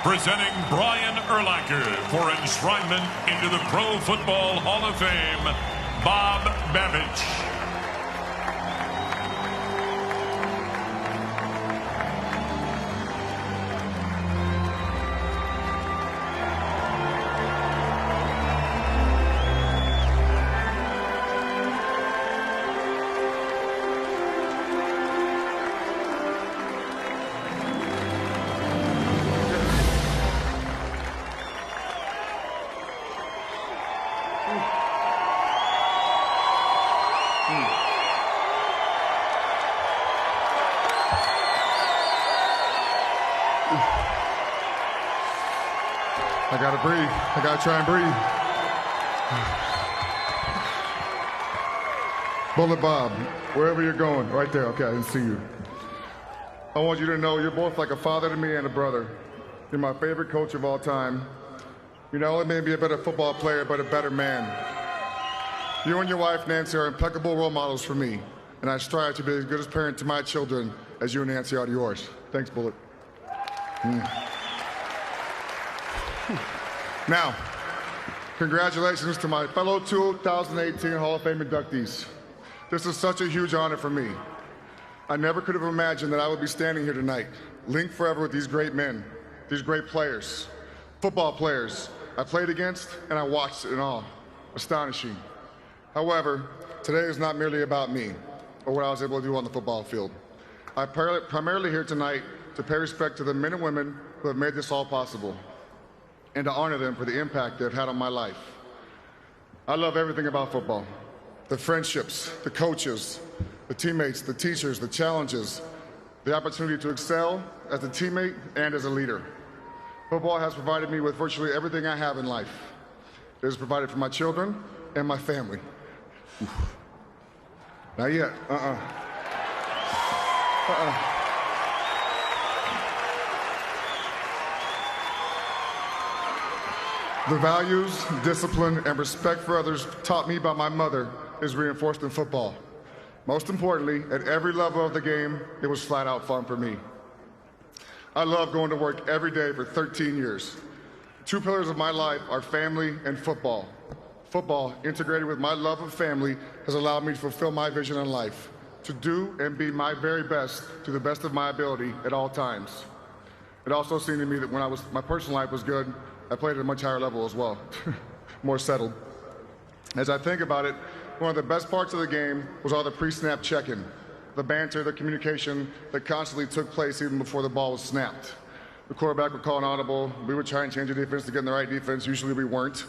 presenting Brian Urlacher for enshrinement into the Pro Football Hall of Fame, Bob Babbage. I gotta breathe. I gotta try and breathe. Bullet Bob, wherever you're going, right there. Okay, I didn't see you. I want you to know you're both like a father to me and a brother. You're my favorite coach of all time. You not only made me a better football player, but a better man. You and your wife, Nancy, are impeccable role models for me, and I strive to be as good a parent to my children as you and Nancy are to yours. Thanks, Bullet. Now, congratulations to my fellow 2018 Hall of Fame inductees. This is such a huge honor for me. I never could have imagined that I would be standing here tonight, linked forever with these great men, these great players, football players I played against and I watched in awe. Astonishing. However, today is not merely about me or what I was able to do on the football field. I'm primarily here tonight to pay respect to the men and women who have made this all possible, and to honor them for the impact they've had on my life. I love everything about football. The friendships, the coaches, the teammates, the teachers, the challenges, the opportunity to excel as a teammate and as a leader. Football has provided me with virtually everything I have in life. It has provided for my children and my family. Not yet, The values, discipline, and respect for others taught me by my mother is reinforced in football. Most importantly, at every level of the game, it was flat out fun for me. I love going to work every day for 13 years. Two pillars of my life are family and football. Football, integrated with my love of family, has allowed me to fulfill my vision in life, to do and be my very best to the best of my ability at all times. It also seemed to me that when my personal life was good, I played at a much higher level as well, more settled. As I think about it, one of the best parts of the game was all the pre-snap check-in, the banter, the communication that constantly took place even before the ball was snapped. The quarterback would call an audible, we would try and change the defense to get in the right defense, usually we weren't,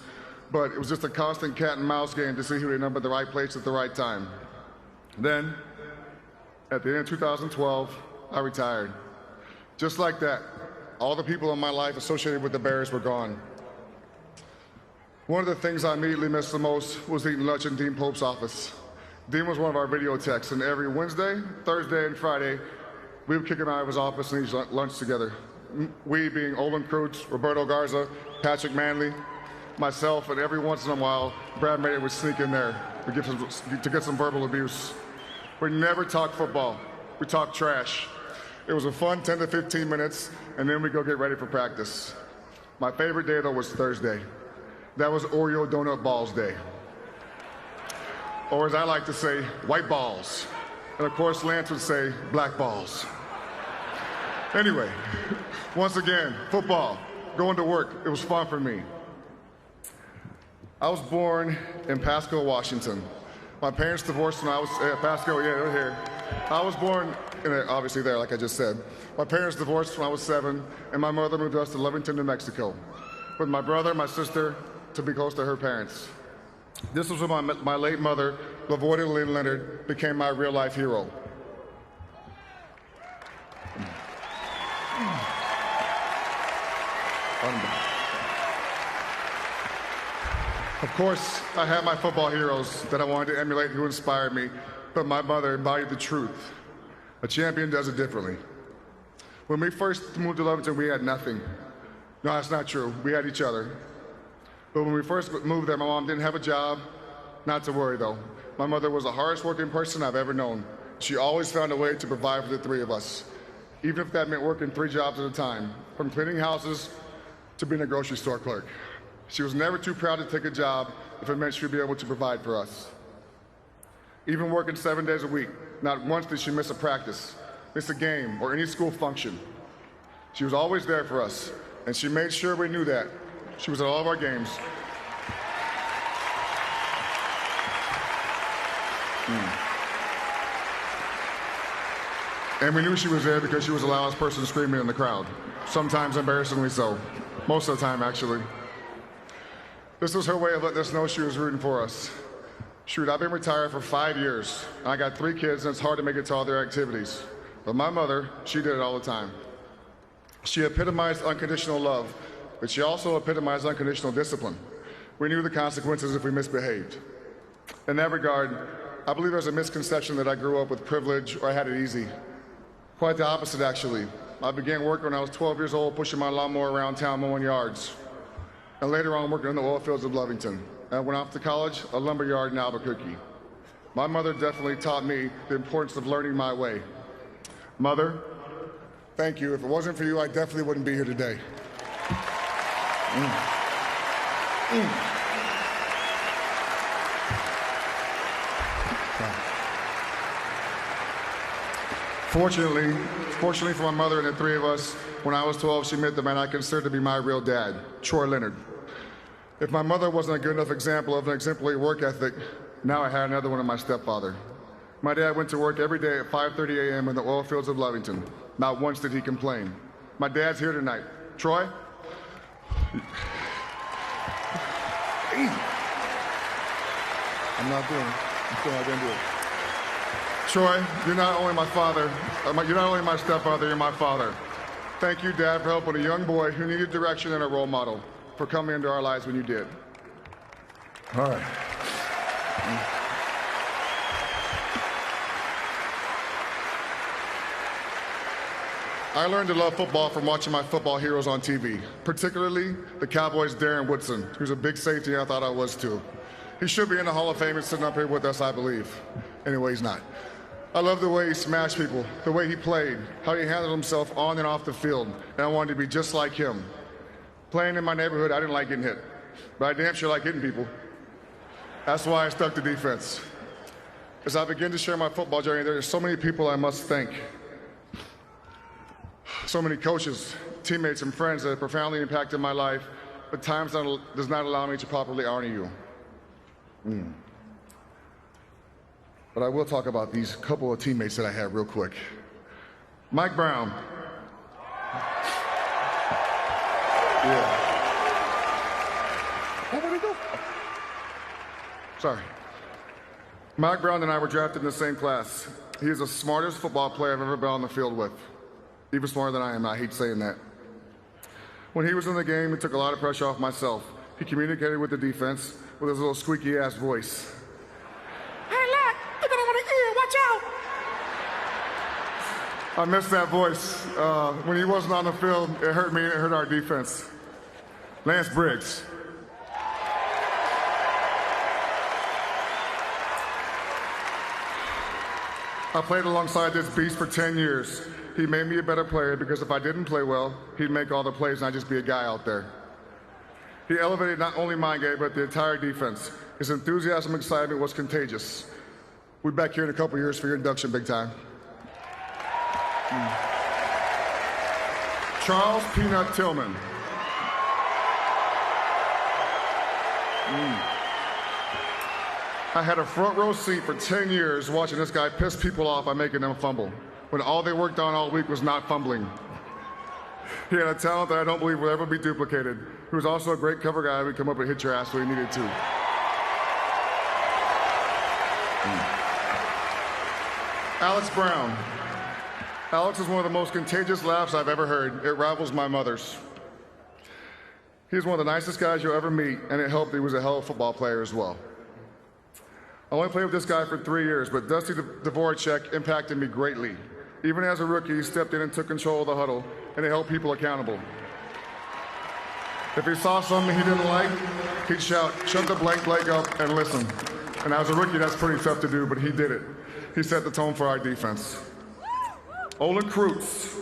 but it was just a constant cat and mouse game to see who would end up at the right place at the right time. Then, at the end of 2012, I retired. Just like that, all the people in my life associated with the Bears were gone. One of the things I immediately missed the most was eating lunch in Dean Pope's office. Dean was one of our video techs, and every Wednesday, Thursday, and Friday, we would kick him out of his office and eat lunch together. We being Olin Kreutz, Roberto Garza, Patrick Manley, myself, and every once in a while, Brad Mayer would sneak in there to get some verbal abuse. We never talked football. We talked trash. It was a fun 10 to 15 minutes, and then we go get ready for practice. My favorite day, though, was Thursday. That was Oreo Donut Balls Day. Or as I like to say, white balls. And of course, Lance would say, black balls. Anyway, once again, football, going to work, it was fun for me. I was born in Pasco, Washington. My parents divorced when I was, Pasco, yeah, they're here. I was born, obviously there, like I just said. My parents divorced when I was 7, and my mother moved us to Lovington, New Mexico, with my brother and my sister to be close to her parents. This was when my late mother, Lavoida Lynn Leonard, became my real-life hero. Of course, I had my football heroes that I wanted to emulate who inspired me, but my mother embodied the truth. A champion does it differently. When we first moved to Lovington, we had nothing. No, that's not true. We had each other. But when we first moved there, my mom didn't have a job. Not to worry, though. My mother was the hardest working person I've ever known. She always found a way to provide for the three of us, even if that meant working 3 jobs at a time, from cleaning houses to being a grocery store clerk. She was never too proud to take a job if it meant she'd be able to provide for us. Even working 7 days a week, not once did she miss a practice, miss a game, or any school function. She was always there for us, and she made sure we knew that. She was at all of our games. And we knew she was there because she was the loudest person screaming in the crowd, sometimes embarrassingly so, most of the time actually. This was her way of letting us know she was rooting for us. Shoot, I've been retired for 5 years, and I got 3 kids, and it's hard to make it to all their activities. But my mother, she did it all the time. She epitomized unconditional love, but she also epitomized unconditional discipline. We knew the consequences if we misbehaved. In that regard, I believe there's a misconception that I grew up with privilege or I had it easy. Quite the opposite, actually. I began work when I was 12 years old, pushing my lawnmower around town mowing yards. And later on, working in the oil fields of Lovington. And I went off to college, a lumber yard in Albuquerque. My mother definitely taught me the importance of learning my way. Mother, thank you. If it wasn't for you, I definitely wouldn't be here today. Fortunately for my mother and the 3 of us, when I was 12, she met the man I considered to be my real dad, Troy Leonard. If my mother wasn't a good enough example of an exemplary work ethic, now I had another one of my stepfather. My dad went to work every day at 5:30 a.m. in the oil fields of Lovington. Not once did he complain. My dad's here tonight. Troy? I'm not doing it. I'm still not going to do it. Troy, you're not only my father, you're not only my stepfather, you're my father. Thank you, Dad, for helping a young boy who needed direction and a role model, for coming into our lives when you did. All right. I learned to love football from watching my football heroes on TV, particularly the Cowboys' Darren Woodson, who's a big safety, and I thought I was too. He should be in the Hall of Fame and sitting up here with us, I believe. Anyway, he's not. I love the way he smashed people, the way he played, how he handled himself on and off the field, and I wanted to be just like him. Playing in my neighborhood, I didn't like getting hit, but I damn sure like hitting people. That's why I stuck to defense. As I begin to share my football journey, there are so many people I must thank. So many coaches, teammates, and friends that have profoundly impacted my life, but times does not allow me to properly honor you. But I will talk about these couple of teammates that I had real quick. Mike Brown. Yeah. Oh, where'd he go? Sorry. Mike Brown and I were drafted in the same class. He is the smartest football player I've ever been on the field with. Even smarter than I am. I hate saying that. When he was in the game, it took a lot of pressure off myself. He communicated with the defense with his little squeaky-ass voice. Hey, look! You're gonna want to ear! Watch out! I missed that voice. When he wasn't on the field, it hurt me and it hurt our defense. Lance Briggs. I played alongside this beast for 10 years. He made me a better player because if I didn't play well, he'd make all the plays and I'd just be a guy out there. He elevated not only my game, but the entire defense. His enthusiasm and excitement was contagious. We'll be back here in a couple years for your induction, big time. Charles Peanut Tillman. I had a front row seat for 10 years watching this guy piss people off by making them fumble, when all they worked on all week was not fumbling. He had a talent that I don't believe will ever be duplicated. He was also a great cover guy who would come up and hit your ass when he needed to. Alex Brown. Alex is one of the most contagious laughs I've ever heard. It rivals my mother's. He's one of the nicest guys you'll ever meet, and it helped he was a hell of a football player as well. I only played with this guy for 3 years, but Dusty Dvorak impacted me greatly. Even as a rookie, he stepped in and took control of the huddle, and he held people accountable. If he saw something he didn't like, he'd shout, "Shut the blank leg up and listen." And as a rookie, that's pretty tough to do, but he did it. He set the tone for our defense. Olin Kreutz.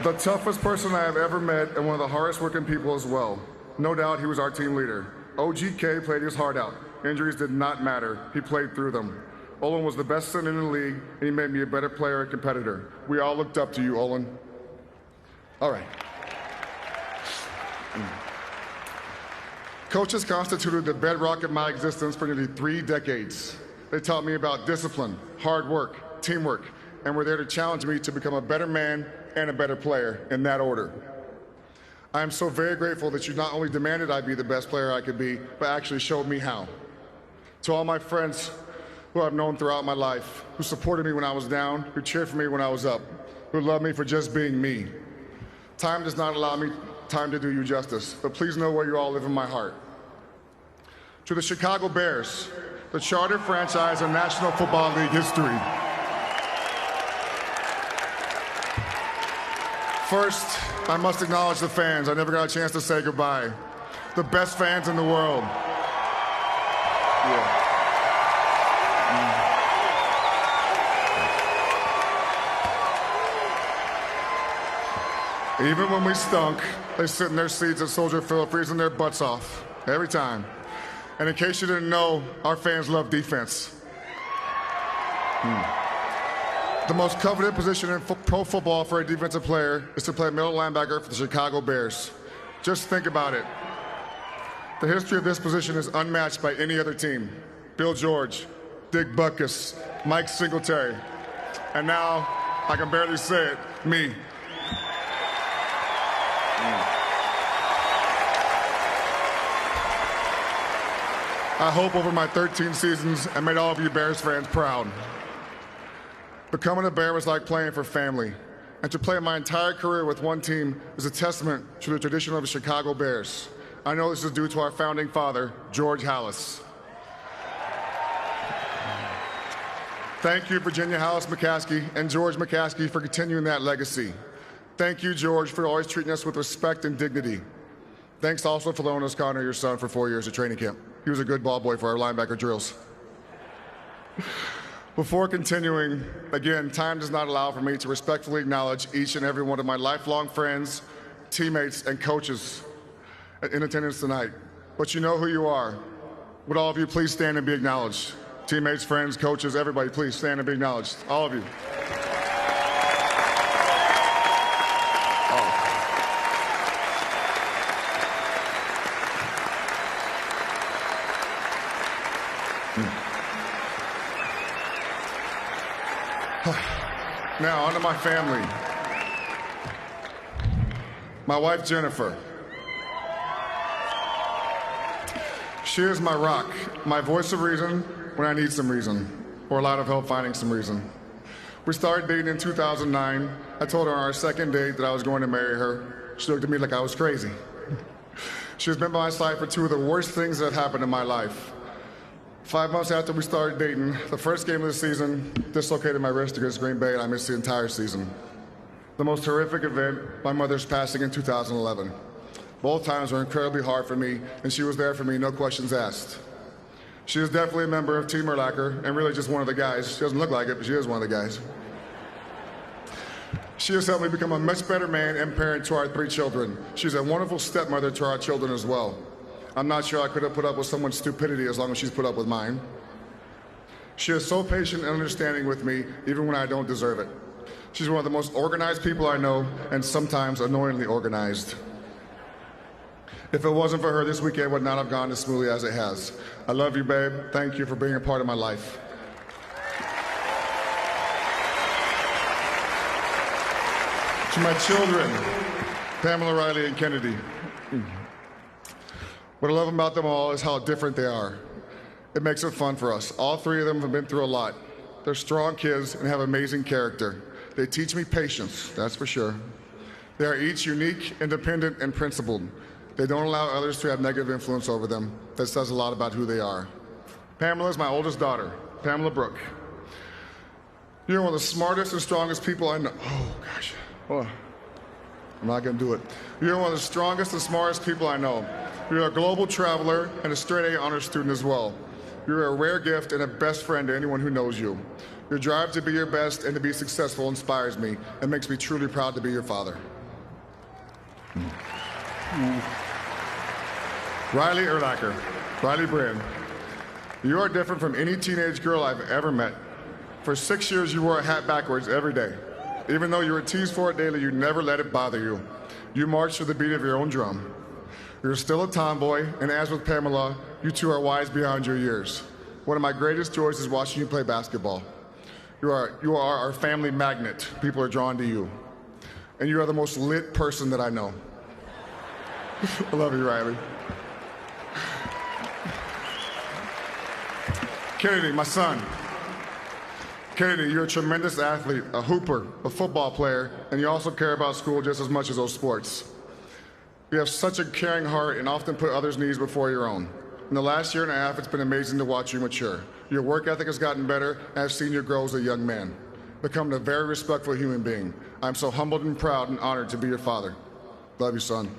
The toughest person I have ever met and one of the hardest working people as well. No doubt he was our team leader. OGK played his heart out. Injuries did not matter. He played through them. Olin was the best center in the league, and he made me a better player and competitor. We all looked up to you, Olin. All right. Coaches constituted the bedrock of my existence for nearly 3 decades. They taught me about discipline, hard work, teamwork, and were there to challenge me to become a better man and a better player, in that order. I am so very grateful that you not only demanded I be the best player I could be, but actually showed me how. To all my friends who I've known throughout my life, who supported me when I was down, who cheered for me when I was up, who loved me for just being me. Time does not allow me time to do you justice, but please know where you all live in my heart. To the Chicago Bears, the charter franchise in National Football League history. First, I must acknowledge the fans. I never got a chance to say goodbye. The best fans in the world. Yeah. Even when we stunk, they sit in their seats at Soldier Field, freezing their butts off every time. And in case you didn't know, our fans love defense. The most coveted position in pro football for a defensive player is to play middle linebacker for the Chicago Bears. Just think about it. The history of this position is unmatched by any other team. Bill George, Dick Butkus, Mike Singletary, and now, I can barely say it, me. I hope over my 13 seasons I made all of you Bears fans proud. Becoming a Bear was like playing for family, and to play my entire career with one team is a testament to the tradition of the Chicago Bears. I know this is due to our founding father, George Halas. Thank you, Virginia Halas McCaskey and George McCaskey, for continuing that legacy. Thank you, George, for always treating us with respect and dignity. Thanks also for letting us honor your son for 4 years at training camp. He was a good ball boy for our linebacker drills. Before continuing, again, time does not allow for me to respectfully acknowledge each and every one of my lifelong friends, teammates, and coaches in attendance tonight. But you know who you are. Would all of you please stand and be acknowledged? Teammates, friends, coaches, everybody, please stand and be acknowledged. All of you. Now, on to my family. My wife, Jennifer. She is my rock, my voice of reason when I need some reason, or a lot of help finding some reason. We started dating in 2009. I told her on our second date that I was going to marry her. She looked at me like I was crazy. She has been by my side for 2 of the worst things that have happened in my life. 5 months after we started dating, the first game of the season, dislocated my wrist against Green Bay, and I missed the entire season. The most horrific event, my mother's passing in 2011. Both times were incredibly hard for me, and she was there for me, no questions asked. She is definitely a member of Team Urlacher, and really just one of the guys. She doesn't look like it, but she is one of the guys. She has helped me become a much better man and parent to our 3 children. She's a wonderful stepmother to our children as well. I'm not sure I could have put up with someone's stupidity as long as she's put up with mine. She is so patient and understanding with me, even when I don't deserve it. She's one of the most organized people I know, and sometimes annoyingly organized. If it wasn't for her, this weekend would not have gone as smoothly as it has. I love you, babe. Thank you for being a part of my life. To my children, Pamela, Riley, and Kennedy. What I love about them all is how different they are. It makes it fun for us. All 3 of them have been through a lot. They're strong kids and have amazing character. They teach me patience, that's for sure. They are each unique, independent, and principled. They don't allow others to have negative influence over them. That says a lot about who they are. Pamela is my oldest daughter, Pamela Brooke. You're one of the smartest and strongest people I know. Oh, gosh. Oh, I'm not going to do it. You're one of the strongest and smartest people I know. You're a global traveler and a straight-A honors student as well. You're a rare gift and a best friend to anyone who knows you. Your drive to be your best and to be successful inspires me and makes me truly proud to be your father. Riley Urlacher, Riley Brand, you are different from any teenage girl I've ever met. For 6 years, you wore a hat backwards every day. Even though you were teased for it daily, you never let it bother you. You marched to the beat of your own drum. You're still a tomboy, and as with Pamela, you two are wise beyond your years. One of my greatest joys is watching you play basketball. You are our family magnet. People are drawn to you. And you are the most lit person that I know. I love you, Riley. Kennedy, my son. Kennedy, you're a tremendous athlete, a hooper, a football player, and you also care about school just as much as those sports. You have such a caring heart and often put others' needs before your own. In the last year and a half, it's been amazing to watch you mature. Your work ethic has gotten better, and I've seen you grow as a young man, becoming a very respectful human being. I'm so humbled and proud and honored to be your father. Love you, son.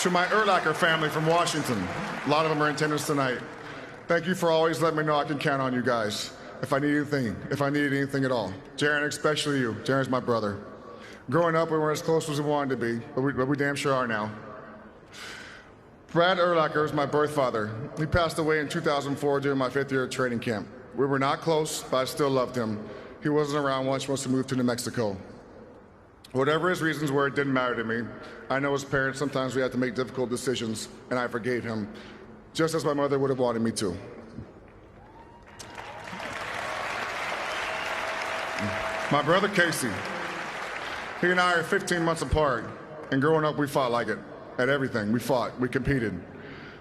To my Urlacher family from Washington, a lot of them are in attendance tonight. Thank you for always letting me know I can count on you guys. If I need anything at all. Jaren, especially you. Jaren's my brother. Growing up, we weren't as close as we wanted to be, but we damn sure are now. Brad Urlacher is my birth father. He passed away in 2004 during my 5th year of training camp. We were not close, but I still loved him. He wasn't around once we moved to New Mexico. Whatever his reasons were, it didn't matter to me. I know as parents, sometimes we have to make difficult decisions, and I forgave him, just as my mother would have wanted me to. My brother Casey, he and I are 15 months apart, and growing up, we fought like it. At everything, we fought, we competed.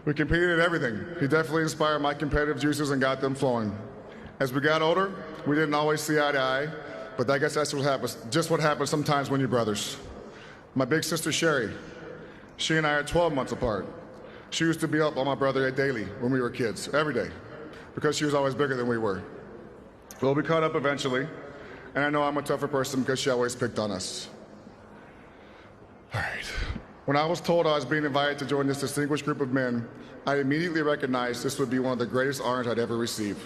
We competed at everything. He definitely inspired my competitive juices and got them flowing. As we got older, we didn't always see eye to eye, but I guess that's what happens, just what happens sometimes when you're brothers. My big sister Sherry, she and I are 12 months apart. She used to be up on my brother daily when we were kids, every day, because she was always bigger than we were. Well, we caught up eventually, and I know I'm a tougher person because she always picked on us. All right. When I was told I was being invited to join this distinguished group of men, I immediately recognized this would be one of the greatest honors I'd ever receive.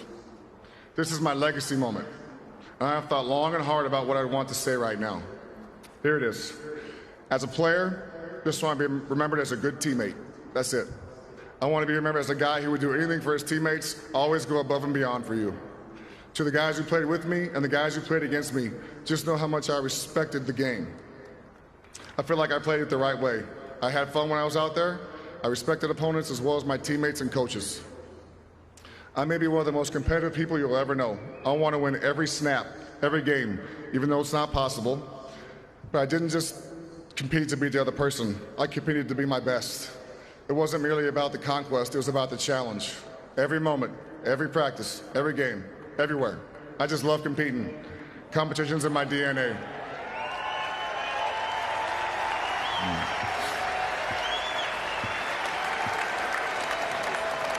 This is my legacy moment, and I have thought long and hard about what I want to say right now. Here it is. As a player, just want to be remembered as a good teammate. That's it. I want to be remembered as a guy who would do anything for his teammates, always go above and beyond for you. To the guys who played with me and the guys who played against me, just know how much I respected the game. I feel like I played it the right way. I had fun when I was out there. I respected opponents as well as my teammates and coaches. I may be one of the most competitive people you'll ever know. I want to win every snap, every game, even though it's not possible. But I didn't just compete to beat the other person. I competed to be my best. It wasn't merely about the conquest, it was about the challenge. Every moment, every practice, every game, everywhere. I just love competing. Competition's in my DNA.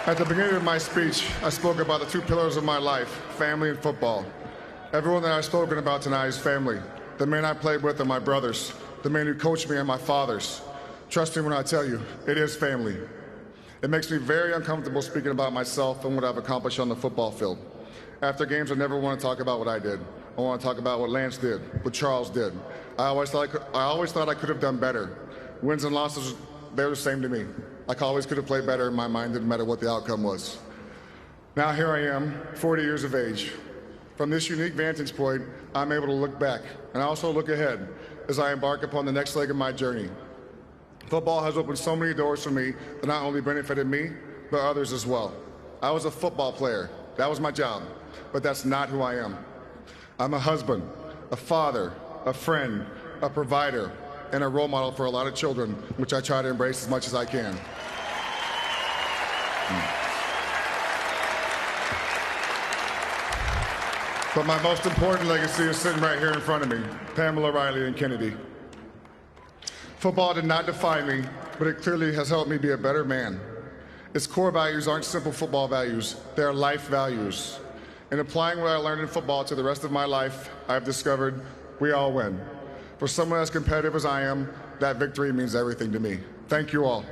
At the beginning of my speech, I spoke about the 2 pillars of my life, family and football. Everyone that I've spoken about tonight is family. The men I played with are my brothers. The men who coached me are my fathers. Trust me when I tell you, it is family. It makes me very uncomfortable speaking about myself and what I've accomplished on the football field. After games, I never want to talk about what I did. I want to talk about what Lance did, what Charles did. I always thought I could have done better. Wins and losses, they're the same to me. I always could have played better in my mind, didn't matter what the outcome was. Now here I am, 40 years of age. From this unique vantage point, I'm able to look back and also look ahead as I embark upon the next leg of my journey. Football has opened so many doors for me that not only benefited me, but others as well. I was a football player. That was my job, but that's not who I am. I'm a husband, a father, a friend, a provider, and a role model for a lot of children, which I try to embrace as much as I can. But my most important legacy is sitting right here in front of me, Pamela, Riley, and Kennedy. Football did not define me, but it clearly has helped me be a better man. Its core values aren't simple football values, they are life values. In applying what I learned in football to the rest of my life, I've discovered we all win. For someone as competitive as I am, that victory means everything to me. Thank you all.